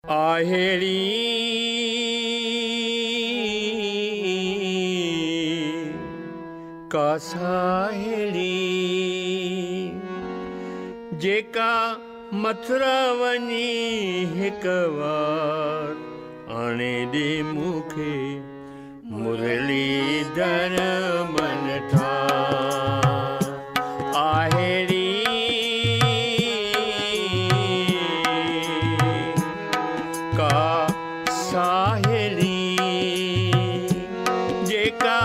आहेड़ी का साहेड़ी जेका मथुरा वनी हिक बार आने दे मुखे मुरलीधर मन ठार। आहेड़ी का साहेड़ी जेका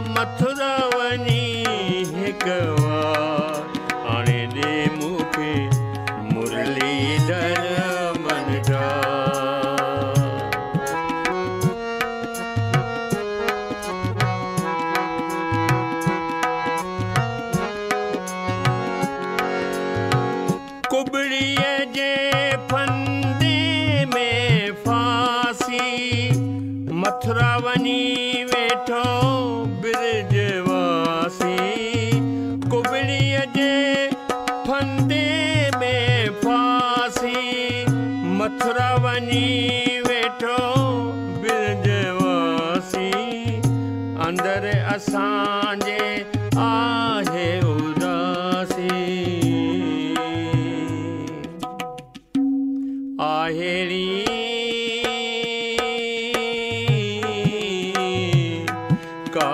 मथुरा वनी हिक बार आने दे मुखे मुरलीधर मन ठार। कुबड़ीअ जे फंदे में फांसी मथुरा वनी वेठो बिरजवासी। कुबड़ीअ जे फंदे में फांसी मथुरा वनी वेठो बिरजवासी। अंदर असांजे आहे उदासी। आहेड़ी का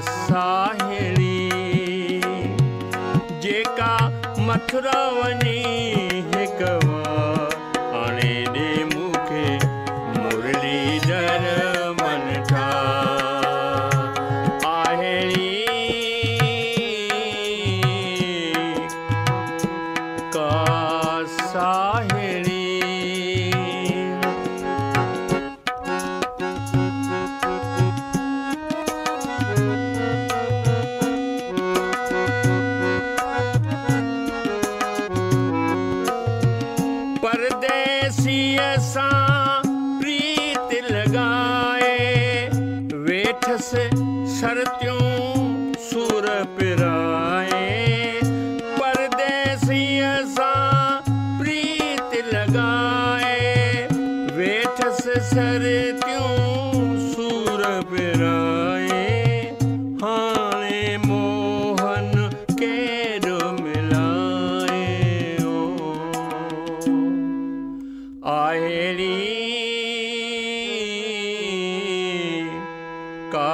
साहेड़ी जेका मथुरा वनी हिक बार आने दे मुखे मुरलीधर मन ठार। आहेड़ी का साहेड़ी परदेसीअ सां प्रीत लगाए वेठस शर्तियूं सूर पिराए। परदेसीअ सां प्रीत लगाए वेठस शर्तियूं सूर पिराए। हाणे मोहन केरो मिलाए आहेड़ी का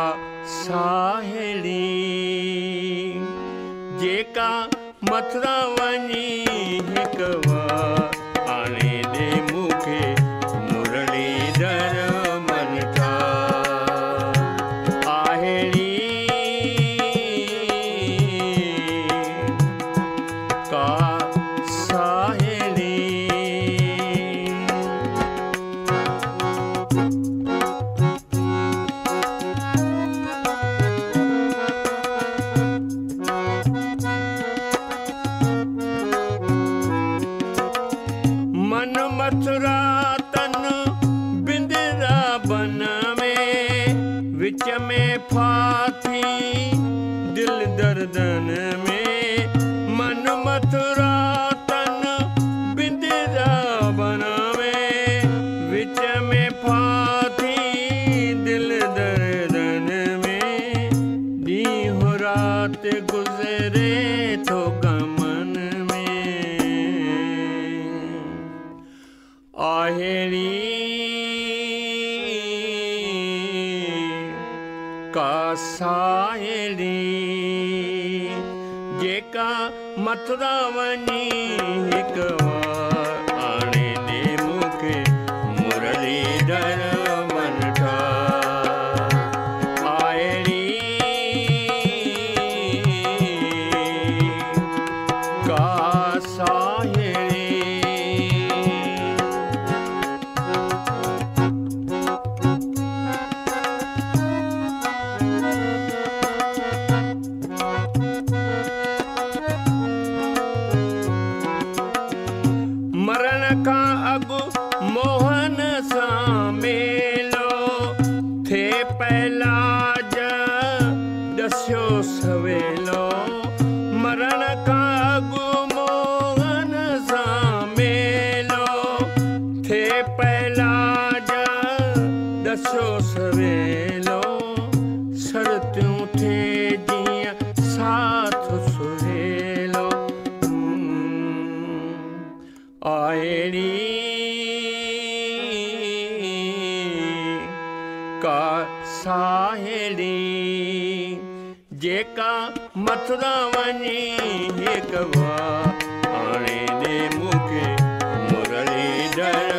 साहेड़ी जेका मथुरा वनी हिक बार आने दे मुखे मुरलीधर मन ठार। आहेड़ी का साहेड़ी मन मथुरा तन बिंदरा बन में विच में फाथी दिल दर्दन में। मन मथुरा तन बिंदरा बन में विच में फाथी दिल दर्दन में। ॾींहुं रात गुज़रे थो गमन में। आहेड़ी का साहेड़ी जेका मथुरा वनी हिक बार आने दे मुखे मुरलीधर मन ठार। आहेड़ी का साहेड़ी मरण का अगु मोहन सां मेलो थे पहला दस्यो सवेलो। मरण का अगु मोहन सां मेलो थे पहला लाज दसो सवेलो सरत्यूं थे जियां साथ सुहेलो आएड़ी का साहेड़ी जेका मथुरा वञी हिक बार आणे दे मूंखे मुरलीधर